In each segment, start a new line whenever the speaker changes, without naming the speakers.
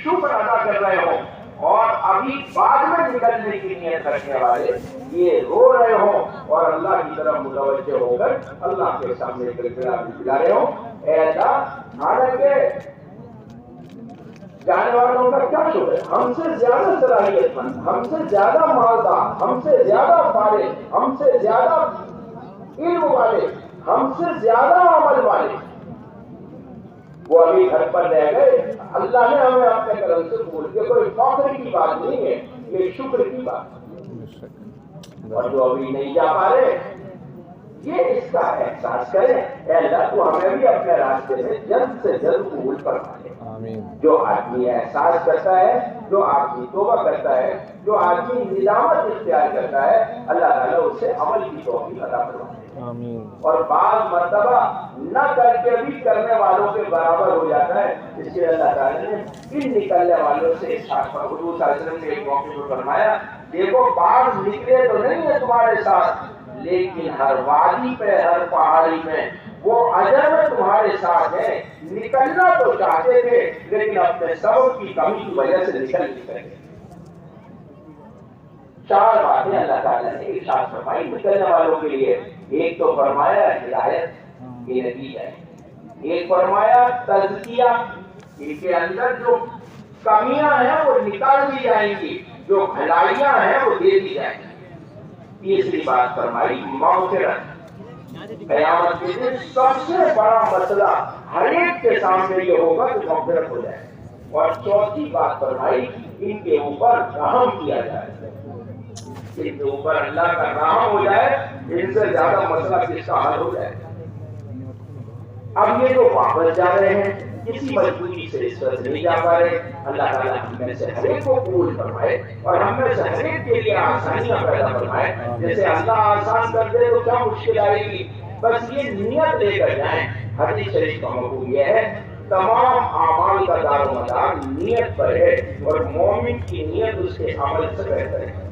شکر ادا کر رہے ہوں اور ابھی بعد میں نکلنے کی نیت رکھنے والے یہ رو رہے ہوں اور اللہ کی طرف متوجہ ہو کر اللہ کے سامنے دلا رہے ہوں، اے اللہ حالانکہ جانے والوں کا کیا شکر ہے، ہم سے زیادہ صلاحیت مند، ہم سے زیادہ مالدار، ہم سے زیادہ فارغ، ہم سے زیادہ علم والے، ہم سے زیادہ عمل والے، وہ ابھی گھر پر رہ گئے، اللہ نے ہمیں اپنے کرم سے قبول کیا۔ کوئی فخر کی بات نہیں ہے، یہ شکر کی بات ہے۔ اور جو ابھی نہیں جا پا رہے یہ اس کا احساس کریں، اے اللہ تو ہمیں بھی اپنے راستے میں جلد سے جلد قبول فرما دے۔ جو آدمی احساس کرتا ہے، جو آدمی توبہ کرتا ہے، جو آدمی ندامت اختیار کرتا ہے، اللہ تعالیٰ اس سے عمل کی توفیق عطا فرمائے۔ اور بعض مرتبہ نہ کر کے بھی کرنے والوں کے برابر ہو جاتا ہے، اس لیے اللہ تعالیٰ نے ان نکلنے والوں سے حضور صلی اللہ علیہ وسلم نے ایک موقع پر فرمایا، دیکھو بعض نکلے تو نہیں ہے تمہارے ساتھ، لیکن ہر وادی پہ، ہر پہاڑی میں وہ اجر میں تمہارے ساتھ ہیں، نکلنا تو چاہتے تھے لیکن اپنے سبب کی کمی کی وجہ سے نکل نہیں سکے۔ چار باتیں اللہ تعالیٰ نے ارشاد فرمائی نکلنے والوں کے لیے۔ ایک تو فرمایا ہدایت یہ نتیجہ ہے، ایک فرمایا تزکیہ، ان کے اندر جو کمیاں ہیں وہ نکال دی جائیں گی، جو بھلائیاں ہیں وہ دے دی جائیں گی۔ تیسری بات فرمائی مغفرت، قیامت کے دن سب سے بڑا مسئلہ ہر ایک کے سامنے یہ ہوگا کہ مغفرت ہو جائے۔ اور چوتھی بات فرمائی ان کے اوپر رحم کیا جائے، ان کے اوپر اللہ کا رحم ہو جائے، ان سے زیادہ مسئلہ کس کا حل ہو جائے۔ اب یہ جو واپس جا رہے ہیں کسی مجبوری سے اس وقت نہیں جا پا رہے، اللہ تعالیٰ ہم میں سے ہر ایک کو قبول فرمائے اور ہم میں سے ہر ایک کے لیے آسانیاں پیدا فرمائے۔ جیسے اللہ آسان کر دے تو کیا مشکل آئے گی، بس یہ نیت لے کر جائیں۔ حدیث شریف کا مفہوم یہ ہے تمام اعمال کا دار و مدار نیت پر ہے اور مومن کی نیت اس کے عمل سے بہتر ہے۔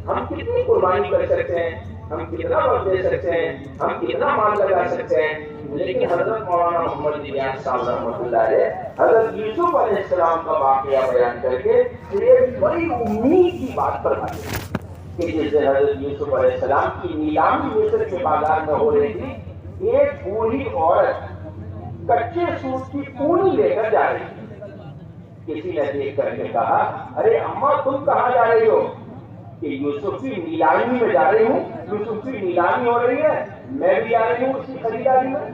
ہم کتنی قربانی کر سکتے ہیں، ہم کتنا وقت دے سکتے ہیں، ہم کتنا مال لگا سکتے ہیں، لیکن حضرت مولانا محمد الیاس صاحب رحمۃ اللہ علیہ حضرت یوسف علیہ السلام کا واقعہ بیان کر کے ایک بڑی امید کی بات فرماتے ہیں کہ جس دن حضرت یوسف علیہ السلام کی نیلامی مصر کے بازار میں ہو رہی تھی، ایک بوڑھی عورت کچے سوٹ کی پونی لے کر جا رہی تھی۔ کسی نے دیکھ کر کے کہا، ارے اماں تم کہاں جا رہی ہو؟ کہ یوسف کی نیلامی میں جا رہی ہوں، یوسف کی نیلامی ہو رہی ہے، میں بھی آ رہی ہوں اس کی خریداری میں۔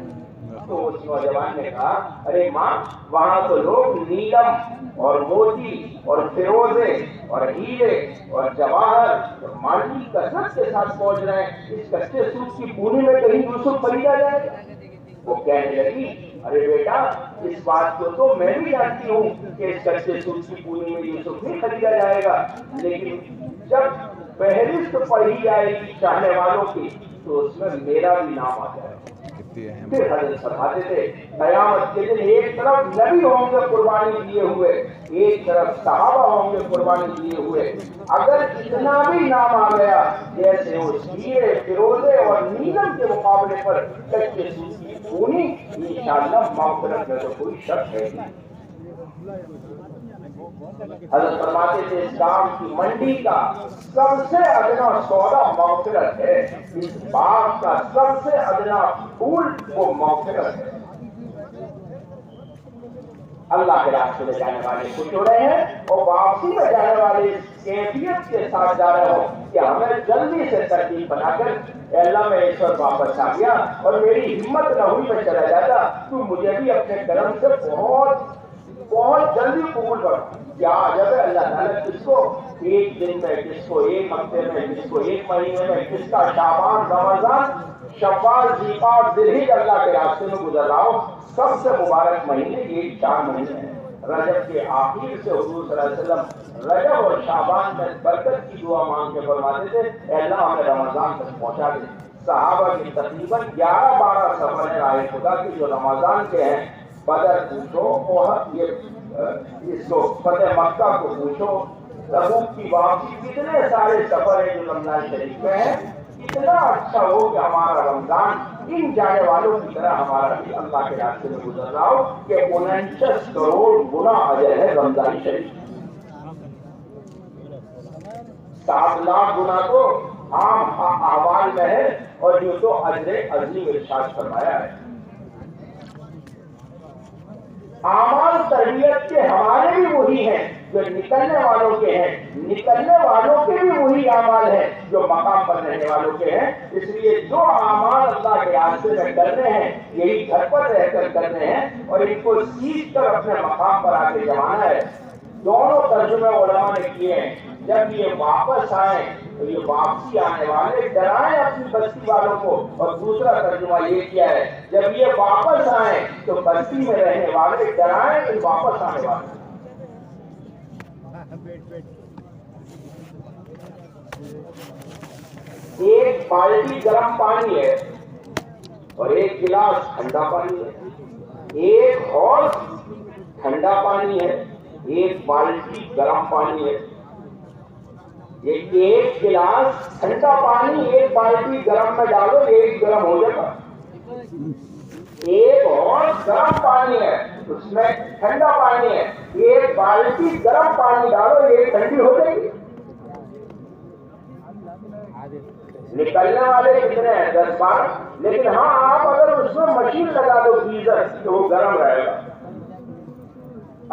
تو اس نوجوان نے کہا، ارے ماں وہاں تو لوگ نیلم اور موتی اور فیروزے اور ہیرے اور جواہر اور مانڈی کثرت کے ساتھ پہنچ رہے ہیں، اس کچے سوٹ کی پونی میں کہیں یوسف خریدا جائے گا؟ وہ کہنے لگی، ارے بیٹا اس بات کو تو میں بھی جانتی ہوں کہ اس کچے سوٹ کی پونی میں یوسف نہیں خریدا جائے گا، لیکن جب فہرست پڑھی جائے گی چاہنے والوں کی تو اس میں میرا بھی نام آ جائے گا۔ پھر حضرت فرماتے تھے قیامت کے دن ایک طرف نبی ہوں گے قربانی دیے ہوئے، ایک طرف صحابہ ہوں گے قربانی دیے ہوئے، اگر اتنا بھی نام آ گیا جیسے اس ہیرے فیروزے اور نیلم کے مقابلے پر کچے سوٹ کی پونی، انشاءاللہ مغفرت میں تو کوئی شک ہے نہیں۔ حضرت فرماتے تھے اس کام کی منڈی کا سب سے ادنا سودا مغفرت ہے، اس باغ کا سب سے ادنا پھول وہ مغفرت ہے۔ اللہ کے راستے میں جانے والے خوش ہو رہے ہیں اور واپسی میں جانے والے کیفیت کے ساتھ جا رہے ہو کہ ہمیں جلدی سے ترتیب بنا کر، اے اللہ میں اس وقت واپس آ گیا اور میری ہمت نہ ہوئی میں چلا جاتا، تو مجھے بھی اپنے کرم سے بہت جلدی قبول کر۔ کیا عجب ہے اللہ تعالیٰ کس کو ایک دن میں، کس کو ایک ہفتے میں، کس کو ایک مہینے میں، کس کا شعبان رمضان شوال ذیقعد ذوالحجہ اللہ کے راستے میں گزر رہا ہو۔ سب سے مبارک مہینے یہ 4 مہینے ہیں۔ رجب کے آخر سے حضور صلی اللہ علیہ وسلم رجب اور شعبان میں برکت کی دعا مانگ کے فرماتے تھے، اے اللہ ہمیں رمضان تک پہنچا دے۔ صحابہ کی تقریباً 11-12 سفر ہیں آئے خدا کی جو رمضان کے ہیں، بدر پوچھو، اس کو فتح مکہ کو پوچھو، تبوک کی واپسی، کتنے سارے سفر ہیں جو رمضان شریف میں ہیں۔ اتنا اچھا ہو کہ ہمارا رمضان ان جانے والوں کی طرح ہمارا بھی اللہ کے راستے میں گزر رہا ہو کہ 49 کروڑ گنا اجر ہے رمضان شریف. 7 لاکھ گنا تو عام احوال میں ہے اور یہ تو اجر عظیم ارشاد فرمایا ہے. اعمال تربیت کے ہمارے بھی وہی ہیں جو نکلنے والوں کے ہیں, نکلنے والوں کے بھی وہی اعمال ہیں جو مقام پر رہنے والوں کے ہیں. اس لیے جو اعمال اللہ کے راستے میں کرنے ہیں یہی گھر پر رہ کر کرنے ہیں اور ان کو سیکھ کر اپنے مقام پر آ کے جمانا ہے. دونوں ترجمے علماء نے کیے ہیں. جب یہ واپس آئیں تو یہ واپسی آنے والے ڈرائیں اپنی بستی والوں کو, اور دوسرا ترجمہ یہ کیا ہے جب یہ واپس آئیں تو بستی میں رہنے والے ڈرائیں ان واپس آنے والے. ایک بالٹی گرم پانی ہے اور ایک گلاس ٹھنڈا پانی ہے. ایک ہاؤس ٹھنڈا پانی ہے, ایک بالٹی گرم پانی ہے. یہ ایک گلاس ٹھنڈا پانی ایک بالٹی گرم میں ڈالو ایک گرم ہو جائے گا. ایک اور گرم پانی ہے اس میں ٹھنڈا پانی ہے, ایک بالٹی گرم پانی ڈالو ایک ٹھنڈی ہو جائے گی. نکلنے والے کتنے ہیں 10-12, لیکن ہاں آپ اگر اس میں مشین لگا دو گیزر تو وہ گرم رہے گا.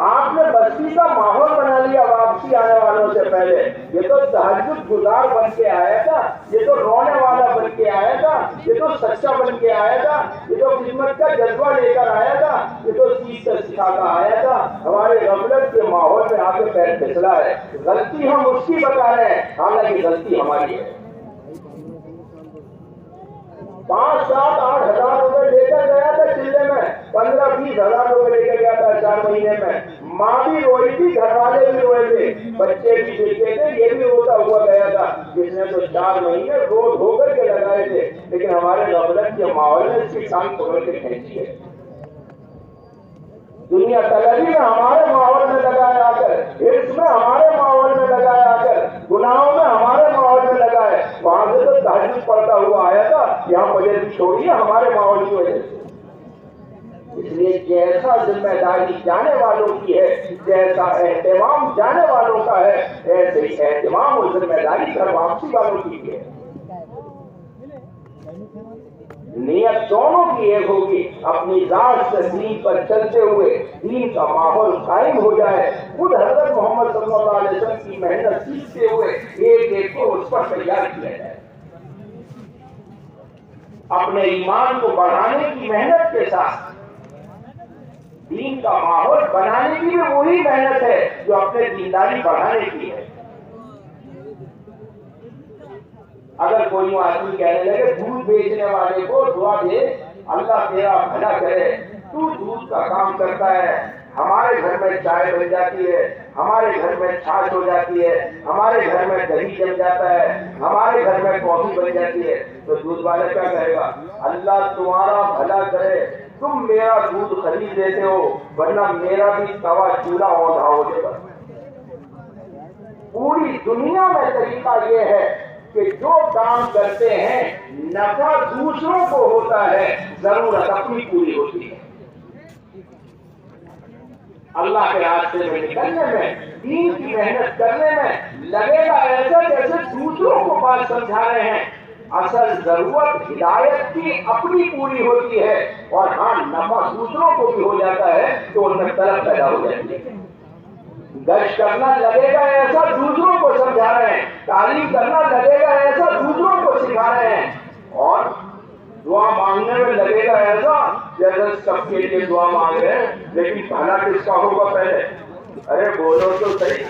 آپ نے بستی کا ماحول بنا لیا واپسی آنے والوں سے پہلے. یہ تو تہجد گزار بن کے آیا تھا, یہ تو رونے والا بن کے آیا تھا, یہ تو سچا بن کے آیا تھا, یہ تو خدمت کا جذبہ لے کر آیا تھا, یہ تو سیکھ کر سکھاتا آیا تھا. ہمارے غفلت کے ماحول میں آ کے پیر پھسلا ہے. غلطی ہم اس کی بتا رہے ہیں حالانکہ غلطی ہماری ہے. 5-7-8 ہزار روپے لے کر گیا تھا چلے میں, 15-20 ہزار روپے لے کر گیا تھا 4 مہینے میں. ماں بھی روئی تھی, گھر والے بھی روئے تھے, بچے بھی دیکھتے تھے, یہ بھی روتا ہوا گیا تھا جس نے تو 4 مہینے رو دھو کر کے لگائے تھے. لیکن ہمارے غفلت کے ماحول میں اس کی ٹانگ پکڑ کے کھینچی ہے. دنیا طلبی میں ہمارے ماحول میں لگایا آ کر, حرص میں ہمارے ماحول میں لگایا آ کر, گناہوں میں ہمارے ماحول میں لگائے. وہاں سے تو تہجد پڑھتا ہوا آیا تھا, یہاں فجر بھی چھوڑی ہے ہمارے ماحول کی وجہ سے. اس لیے جیسا ذمہ داری جانے والوں کی ہے, جیسا اہتمام جانے والوں کا ہے, ایسے ہی اہتمام اور ذمہ داری گھر واپسی والوں کی ہے. نیت دونوں کی ایک ہوگی. اپنی ذات سے دین پر چلتے ہوئے دین کا ماحول قائم ہو جائے. خود حضرت محمد صلی اللہ علیہ وسلم کی محنت سیکھتے ہوئے ایک ایک کو اس پر تیار کیا جائے. اپنے ایمان کو بڑھانے کی محنت کے ساتھ دین کا ماحول بنانے کی بھی وہی محنت ہے جو اپنے دینداری بڑھانے کی ہے. اگر کوئی آدمی کہنے لگے دودھ بیچنے والے کو دعا دے اللہ تیرا بھلا کرے, تو دودھ کا کام کرتا ہے, ہمارے گھر میں چائے بن جاتی ہے, ہمارے گھر میں چھاچھ ہو جاتی ہے, ہمارے گھر میں دہی جم جاتا ہے, ہمارے گھر میں کافی بن جاتی ہے, تو دودھ والا کیا کہے گا اللہ تمہارا بھلا کرے, تم میرا دودھ خرید دیتے ہو ورنہ میرا بھی توا چولہا اوندھا ہو جائے گا. پوری دنیا میں طریقہ یہ ہے کہ جو کام کرتے ہیں نفع دوسروں کو ہوتا ہے, ضرورت اپنی پوری ہوتی ہے. اللہ کے راستے میں نکلنے میں, دین کی محنت کرنے میں لگے گا ایسا جیسے دوسروں کو بات سمجھا رہے ہیں. اصل ضرورت ہدایت کی اپنی پوری ہوتی ہے, اور ہاں نفع دوسروں کو بھی ہو جاتا ہے تو ان میں طلب پیدا ہو جاتی ہے. گشت کرنا لگے گا ایسا دوسروں کو سمجھا رہے ہیں, تعلیم کرنا لگے گا ایسا دوسروں کو سکھا رہے ہیں, اور دعا مانگنے میں لگے گا ایسا جیسے سب کے لیے دعا مانگ رہے ہیں لیکن بھلا کس کا ہوگا پہلے. ارے بولو تو صحیح,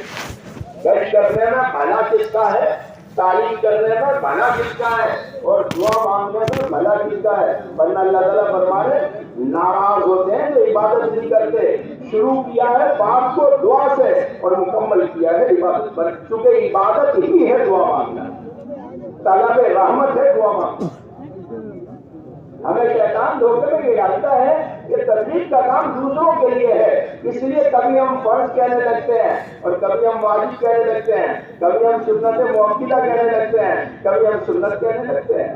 گشت کرنے میں بھلا کس کا ہے, تعلیم کرنے میں بھلا کس کا ہے, اور دعا مانگنے میں بھلا کس کا ہے. ورنہ اللہ تعالیٰ فرمانے ناراض ہوتے ہیں جو عبادت نہیں کرتے. شروع کیا ہے بات کو دعا سے اور مکمل کیا ہے عبادت پر, چونکہ عبادت ہی ہے دعا مانگنا, طلب رحمت ہے دعا مانگنا. ہمیں شیطان دھوکے میں یہ ڈالتا ہے کہ تبلیغ کا کام دوسروں کے لیے ہے, اس لیے کبھی ہم فرض کہنے لگتے ہیں اور کبھی ہم واجب کہنے لگتے ہیں, کبھی ہم سنت مؤکدہ کہنے لگتے ہیں, کبھی ہم سنت کہنے لگتے ہیں.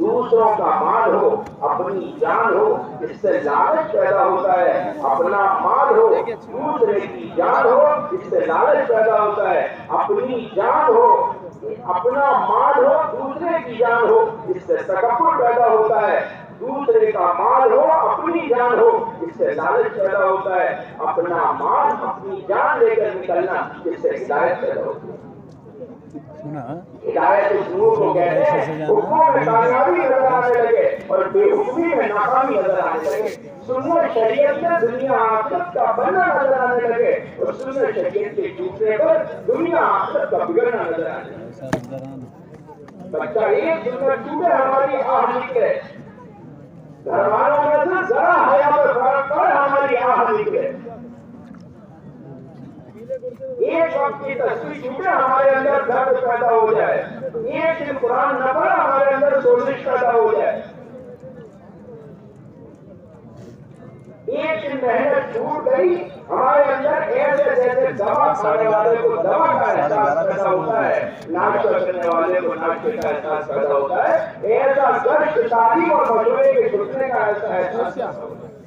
دوسروں کا مال ہو اپنی جان ہو اس سے لالچ پیدا ہوتا ہے. اپنا مال ہو دوسرے کی جان ہو اس سے لالچ پیدا ہوتا ہے. اپنی جان ہو اپنا مال ہو دوسرے کی جان ہو اس سے تکبر پیدا ہوتا ہے. دوسرے کا مال ہو اپنی جان ہو اس سے لالچ پیدا ہوتا ہے. اپنا مال اپنی جان لے کر نکلنا اس سے ہدایت پیدا ہوتی ہے. ہدایت اس نور کو کہتے ہیں. حکموں میں کامیابی نظر آنے لگے اور بے حکمی میں ناکامی نظر آنے لگے. سنت شریعت میں دنیا آخرت کا بننا نظر آنے لگے اور سنت شریعت کے ٹوٹنے پر دنیا آخرت کا بگڑنا نظر آنے لگے. بچہ ایک سنت ٹوٹے ہماری آہ نکلے. گھر والوں میں سے ذرا حیا پر فرق پڑ ہماری آہ نکلے. ایک وقت کی تصویر چھوٹے ہمارے اندر درد پیدا ہو جائے. ایک دن قرآن نہ پڑھا ہمارے اندر سوزش پیدا ہو جائے. ایک دن محنت چھوٹ گئی ہمارے اندر ایسے جیسے دوا کھانے والے کو دوا کا احساس پیدا ہوتا ہے, ناشتہ کرنے والے کو ناشتے کا احساس پیدا ہوتا ہے. ایسا گشت تعلیم اور مشورے کے چھٹنے کا ایسا احساس پیدا ہوتا ہے.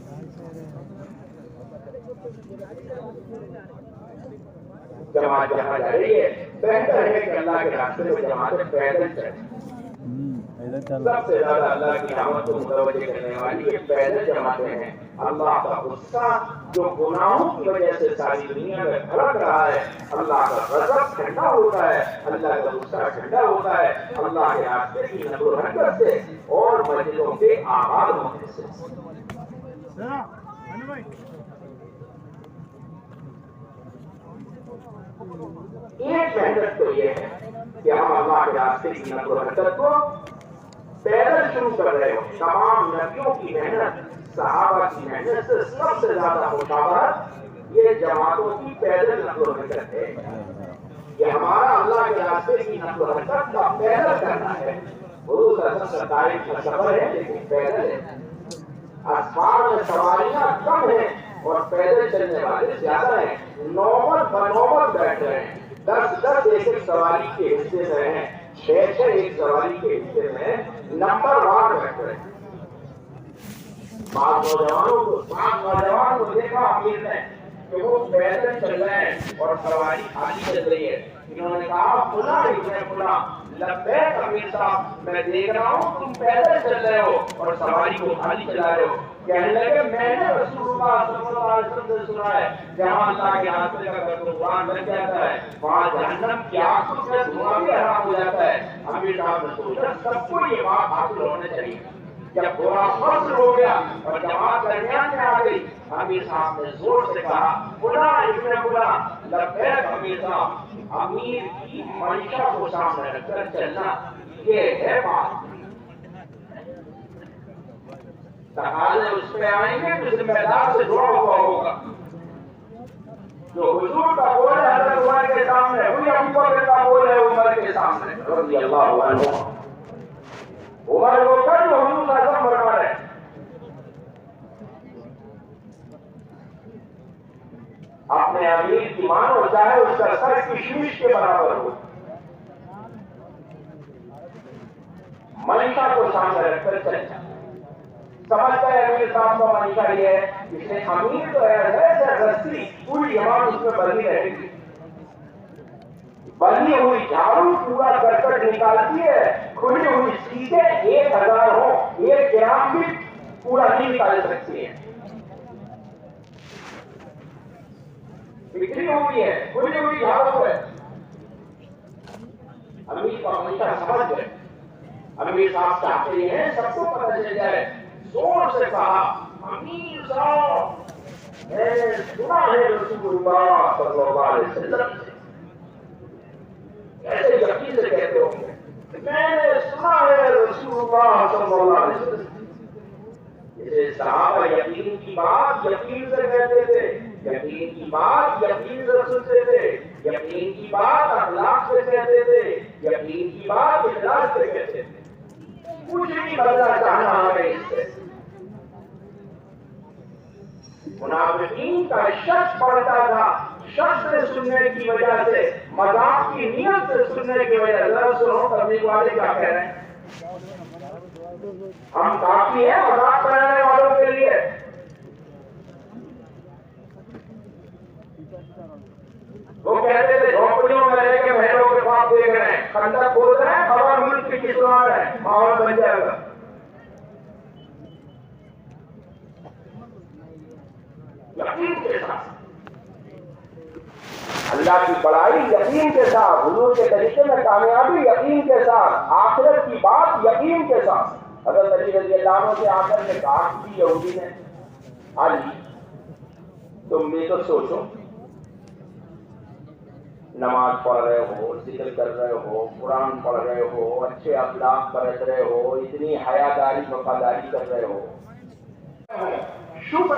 جماعت جہاں جا رہی ہے بہتر ہے کہ اللہ کے راستے میں جماعتیں پیدل چلیں. سب سے زیادہ اللہ کی رحمت کو متوجہ کرنے والی یہ پیدل جماعتیں ہیں. اللہ کا غصہ جو گناہوں کی وجہ سے ساری دنیا میں بھڑک رہا ہے, اللہ کا غضب ٹھنڈا ہوتا ہے, اللہ کا غصہ ٹھنڈا ہوتا ہے اللہ کے راستے کی نقل و حرکت سے اور مسجدوں کے آباد ہونے سے. ایک محنت تو یہ ہے کہ ہم اللہ کے راستے کی نقل و حرکت کو پیدل شروع کر رہے ہو. تمام نبیوں کی محنت, صحابہ کی محنت سے سب سے زیادہ مشابہت یہ جماعتوں کی پیدل نقل و حرکت ہے. یہ ہمارا اللہ کے راستے کی نقل و حرکت کا پیدل کرنا ہے. حضور صلی اللہ علیہ وسلم تاریخ کا سفر ہے لیکن پیدل ہے. اسفار میں سواریاں کم ہیں اور پیدل چلنے والے زیادہ ہیں. نوبت بنوبت بیٹھ رہے ہیں. 10 ایک سواری کے حصے میں ہیں, 6 ایک سواری کے حصے میں نمبر وار بیٹھ رہے ہیں. بعض نوجوانوں کو دیکھا امیر نے کہ وہ پیدل چل رہے ہیں اور سواری خالی چل رہی ہے. انہوں نے کہا فلاں لبیک امیر صاحب, میں دیکھ رہا ہوں تم پیدل چل رہے ہو اور سواری کو خالی چلا رہے ہو. کہنے لگے میں نے رسول اللہ صلی اللہ علیہ وسلم سے سنا ہے جہاں اللہ کے راستے کا قربان لگ جاتا ہے وہاں جہنم کی آگ سے دھواں بھی حرام ہو جاتا ہے. امیر صاحب نے سوچا سب کو یہ بات حاصل ہونے چاہیے. جب گھوڑا فصل ہو گیا اور جماعت درمیان میں آ گئی, امیر صاحب نے زور سے کہا فلاں ابن فلاں لبیک امیر صاحب. امیر کی منشا کو سامنے رکھ کر چلنا یہ ہے بات. تقاضے اس پہ آئیں گے جو ذمہ دار سے جڑا ہوا ہوگا. جو حضور کا قول ہے حضرت عمر کے سامنے, وہی ابو بکر کا قول ہے عمر کے سامنے رضی اللہ عنہ. عمر وہ کر جو حضور کا سب فرما رہے. اپنے امیر کی مانو چاہے اس کا سر کشمش کے برابر ہو. منشا کو سامنے رکھ کر چلنا. سمجھتا ہے امیر صاحب کا منشا یہ ہے اس نے امیر تو ہے رسی پوری جماعت اس میں بنی رہے گی. بنی ہوئی جھاڑو پورا کرکٹ نکالتی ہے, کھلی ہوئی سیٹیں 1000 ہو, ایک گرام بھی پورا نہیں نکال سکتی ہے. بکھری ہوئی ہے, کھلی ہوئی جھاڑو ہے. امیر کا منشا سمجھ گئے. امیر صاحب چاہتے ہیں سب کو پتہ چل جائے. زور سے کہا امیر صاحب میں نے سنا ہے رسول اللہ صلی اللہ علیہ وسلم سے. ایسے یقین سے کہتے ہوں گے میں نے سنا ہے رسول اللہ صلی اللہ علیہ وسلم. جیسے صحابہ یقین کی بات یقین سے کہتے تھے, یقین کی بات یقین سے سنتے تھے, یقین کی بات اخلاق سے کہتے تھے, یقین کی بات اخلاق سے کہتے تھے. کچھ نہیں بدلا چاہنا ہمیں اس سے. منافقین کا شخص پڑتا تھا, شخص سے سننے کی وجہ سے, مذاق کی نیت سے سننے کی وجہ سے. ذرا سنو تبلیغ والے کیا کہہ رہے ہیں. ہم کافی ہیں مذاق بنانے والوں کے لیے. وہ کہتے تھے جھونپڑیوں میں رہ کے بہنوں کے خواب دیکھ رہے ہیں, خندق کھود رہے ہیں, خبر ملک کی کسنا ہے, ماحول بن جائے گا. یقین کے ساتھ اللہ کی بڑائی, یقین کے ساتھ حضور کے طریقے میں کامیابی, یقین کے ساتھ آخرت کی بات, یقین کے ساتھ. حضرت علی رضی اللہ عنہ سے آ کر کے کہا کہ یہودی نے, علی تم بھی تو سوچو, نماز پڑھ رہے ہو, ذکر کر رہے ہو, قرآن پڑھ رہے ہو, اچھے اخلاق برت رہے ہو, اتنی حیاداری وفاداری کر رہے ہو, شکر